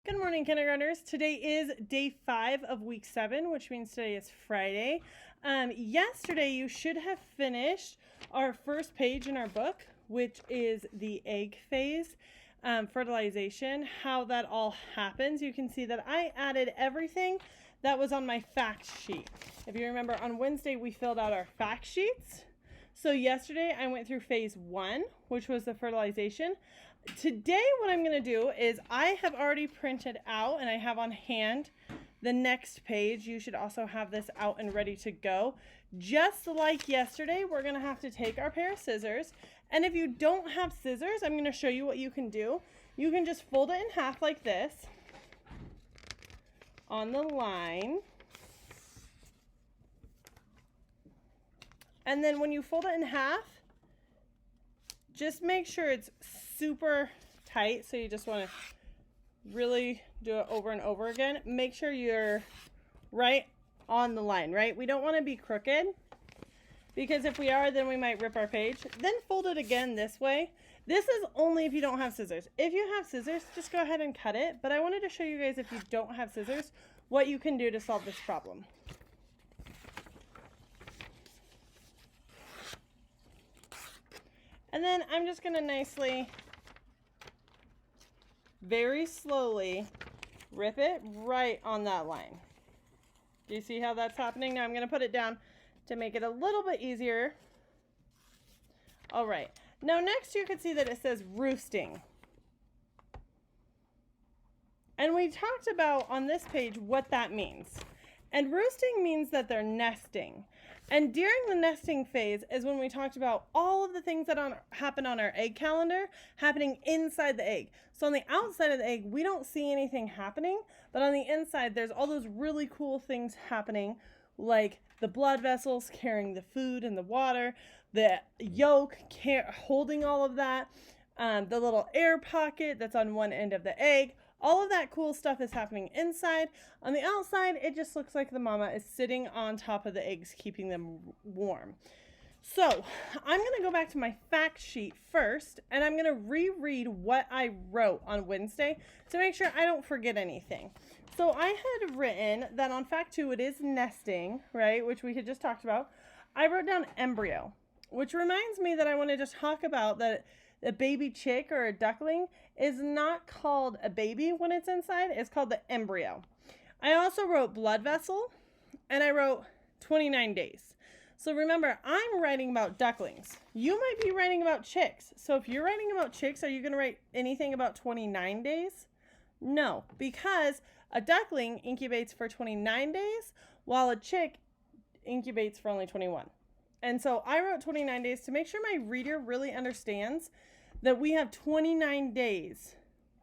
Good morning, kindergartners. Today is day 5 of week 7, which means today is Friday. Yesterday, you should have finished our first page in our book, which is the egg phase, fertilization, how that all happens. You can see that I added everything that was on my fact sheet. If you remember, on Wednesday, we filled out our fact sheets. So yesterday, I went through phase 1, which was the fertilization. Today, what I'm going to do is I have already printed out and I have on hand the next page. You should also have this out and ready to go. Just like yesterday, we're going to have to take our pair of scissors. And if you don't have scissors, I'm going to show you what you can do. You can just fold it in half like this on the line. And then when you fold it in half, just make sure it's super tight. So you just want to really do it over and over again. Make sure you're right on the line, right? We don't want to be crooked, because if we are, then we might rip our page. Then fold it again this way. This is only if you don't have scissors. If you have scissors, just go ahead and cut it. But I wanted to show you guys, if you don't have scissors, what you can do to solve this problem. And then I'm just going to nicely, very slowly, rip it right on that line. Do you see how that's happening? Now I'm going to put it down to make it a little bit easier. All right. Now next you can see that it says roosting. And we talked about on this page what that means. And roosting means that they're nesting. And during the nesting phase is when we talked about all of the things that happen on our egg calendar happening inside the egg. So on the outside of the egg, we don't see anything happening, but on the inside, there's all those really cool things happening, like the blood vessels carrying the food and the water, the yolk holding all of that, the little air pocket that's on one end of the egg. All of that cool stuff is happening inside. On the outside, it just looks like the mama is sitting on top of the eggs, keeping them warm. So I'm going to go back to my fact sheet first, and I'm going to reread what I wrote on Wednesday to make sure I don't forget anything. So I had written that on fact 2, it is nesting, right, which we had just talked about. I wrote down embryo, which reminds me that I wanted to talk about that a baby chick or a duckling is not called a baby when it's inside. It's called the embryo. I also wrote blood vessel, and I wrote 29 days. So remember, I'm writing about ducklings. You might be writing about chicks. So if you're writing about chicks, are you going to write anything about 29 days? No, because a duckling incubates for 29 days, while a chick incubates for only 21. And so I wrote 29 days to make sure my reader really understands that we have 29 days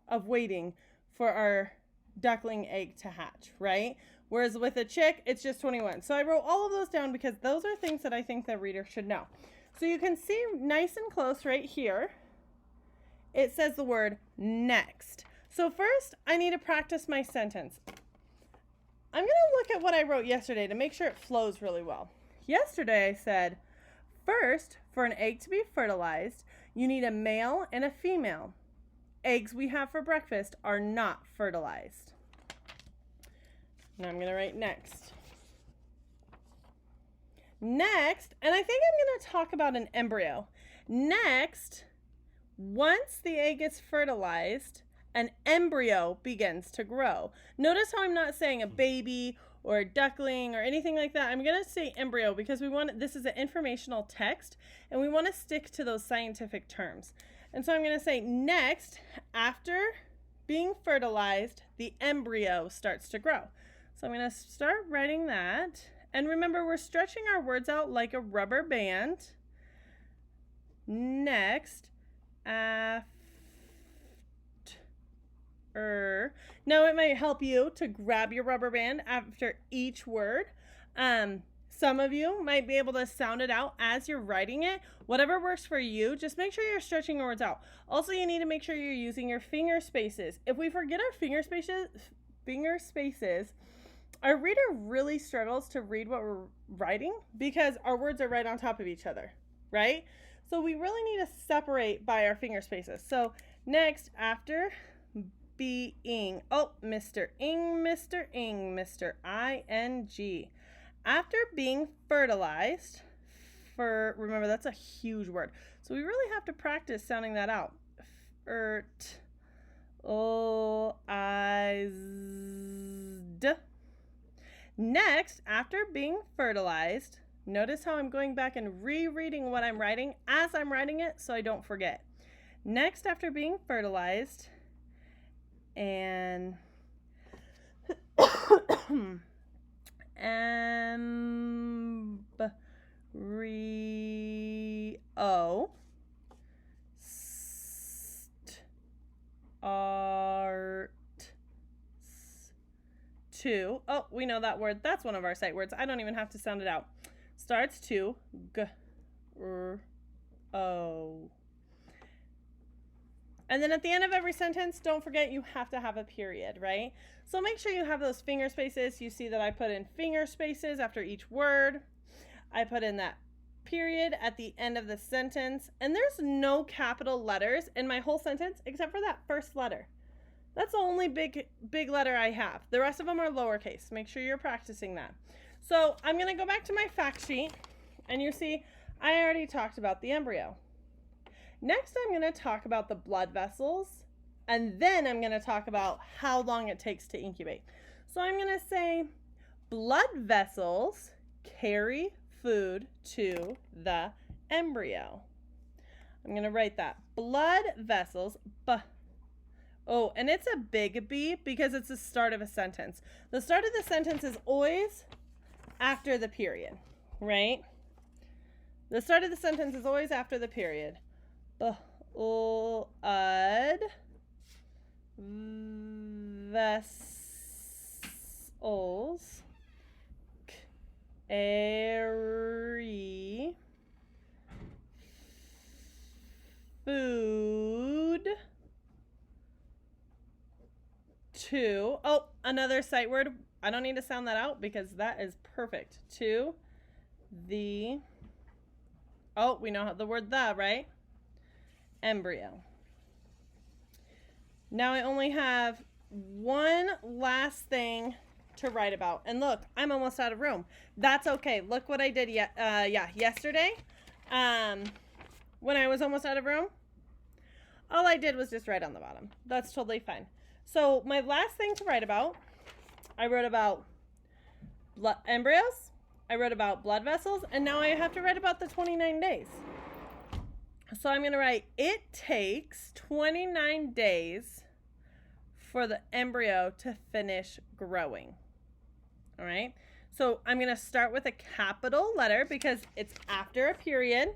of waiting for our duckling egg to hatch, right? Whereas with a chick, it's just 21. So I wrote all of those down because those are things that I think the reader should know. So you can see nice and close right here, it says the word next. So first, I need to practice my sentence. I'm going to look at what I wrote yesterday to make sure it flows really well. Yesterday I said, first, for an egg to be fertilized, you need a male and a female. Eggs we have for breakfast are not fertilized. Now I'm going to write next. Next, and I think I'm going to talk about an embryo. Next, once the egg is fertilized, an embryo begins to grow. Notice how I'm not saying a baby or a duckling or anything like that. I'm going to say embryo because this is an informational text and we want to stick to those scientific terms. And so I'm going to say next, after being fertilized, the embryo starts to grow. So I'm going to start writing that. And remember, we're stretching our words out like a rubber band. Next, after. Now it might help you to grab your rubber band after each word. Some of you might be able to sound it out as you're writing it. Whatever works for you, just make sure you're stretching your words out. Also, you need to make sure you're using your finger spaces. If we forget our finger spaces, our reader really struggles to read what we're writing because our words are right on top of each other, right? So we really need to separate by our finger spaces. So next, after being. Oh, Mr. Ing, Mr. Ing, Mr. I-N-G. After being fertilized, remember that's a huge word. So we really have to practice sounding that out. Next, after being fertilized, notice how I'm going back and rereading what I'm writing as I'm writing it so I don't forget. Next, after being fertilized, and embryo starts to, oh, we know that word. That's one of our sight words. I don't even have to sound it out. Starts to grow. And then at the end of every sentence, don't forget you have to have a period, right? So make sure you have those finger spaces. You see that I put in finger spaces after each word. I put in that period at the end of the sentence. And there's no capital letters in my whole sentence except for that first letter. That's the only big letter I have. The rest of them are lowercase. Make sure you're practicing that. So I'm going to go back to my fact sheet. And you see, I already talked about the embryo. Next, I'm going to talk about the blood vessels, and then I'm going to talk about how long it takes to incubate. So I'm going to say blood vessels carry food to the embryo. I'm going to write that. Blood vessels, oh, and it's a big B because it's the start of a sentence. The start of the sentence is always after the period, right? The start of the sentence is always after the period. Blood vessels carry food to, oh, another sight word. I don't need to sound that out because that is perfect. To the, oh, we know how the word the, right? Embryo. Now I only have one last thing to write about. And look, I'm almost out of room. That's okay. Look what I did yesterday. When I was almost out of room, all I did was just write on the bottom. That's totally fine. So my last thing to write about, I wrote about embryos, I wrote about blood vessels, and now I have to write about the 29 days. So I'm going to write, it takes 29 days for the embryo to finish growing. All right. So I'm going to start with a capital letter because it's after a period,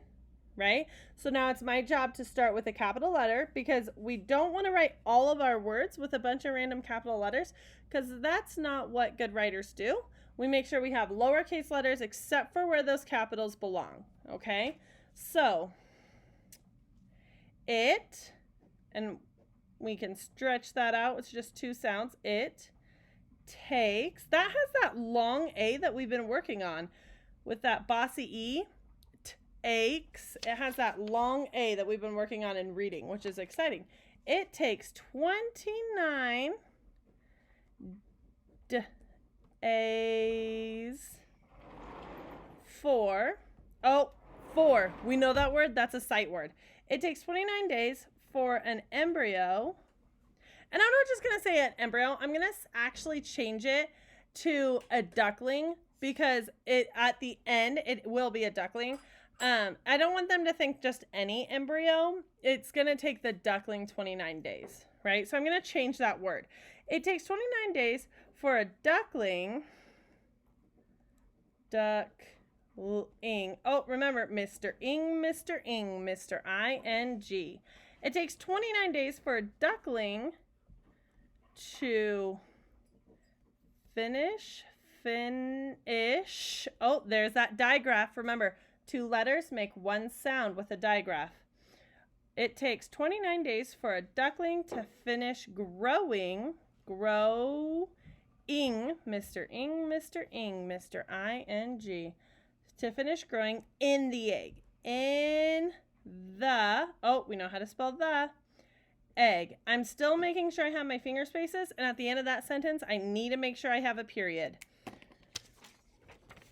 right? So now it's my job to start with a capital letter because we don't want to write all of our words with a bunch of random capital letters because that's not what good writers do. We make sure we have lowercase letters except for where those capitals belong. Okay. So it, and we can stretch that out. It's just two sounds. It takes, that has that long A that we've been working on with that bossy E. Takes, it has that long A that we've been working on in reading, which is exciting. It takes 29 days for, we know that word, that's a sight word. It takes 29 days for an embryo, and I'm not just going to say an embryo, I'm going to actually change it to a duckling because at the end, it will be a duckling. I don't want them to think just any embryo. It's going to take the duckling 29 days, right? So I'm going to change that word. It takes 29 days for a duckling, duckling. Oh, remember, Mr. Ing, Mr. Ing, Mr. I-N-G. It takes 29 days for a duckling to finish. Oh, there's that digraph. Remember, 2 letters make one sound with a digraph. It takes 29 days for a duckling to finish growing, Mr. Ing, Mr. Ing, Mr. I-N-G, to finish growing in the egg. In the, oh, we know how to spell the, egg. I'm still making sure I have my finger spaces, and at the end of that sentence, I need to make sure I have a period.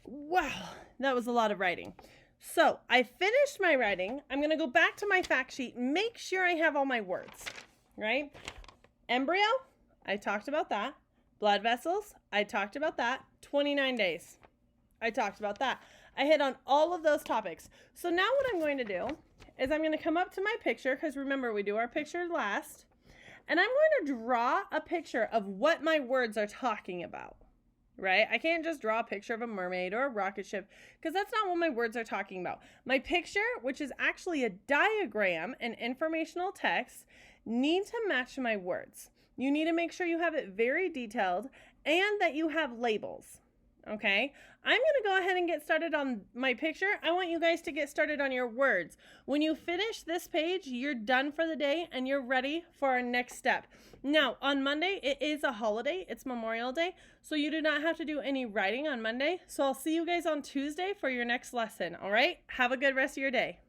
Wow, that was a lot of writing. So I finished my writing. I'm going to go back to my fact sheet, make sure I have all my words, right? Embryo, I talked about that. Blood vessels, I talked about that. 29 days, I talked about that. I hit on all of those topics. So now what I'm going to do is I'm going to come up to my picture, because remember, we do our picture last. And I'm going to draw a picture of what my words are talking about, right? I can't just draw a picture of a mermaid or a rocket ship, because that's not what my words are talking about. My picture, which is actually a diagram and informational text, needs to match my words. You need to make sure you have it very detailed and that you have labels. Okay, I'm going to go ahead and get started on my picture. I want you guys to get started on your words. When you finish this page, you're done for the day and you're ready for our next step. Now, on Monday, it is a holiday. It's Memorial Day, so you do not have to do any writing on Monday. So I'll see you guys on Tuesday for your next lesson. All right, have a good rest of your day.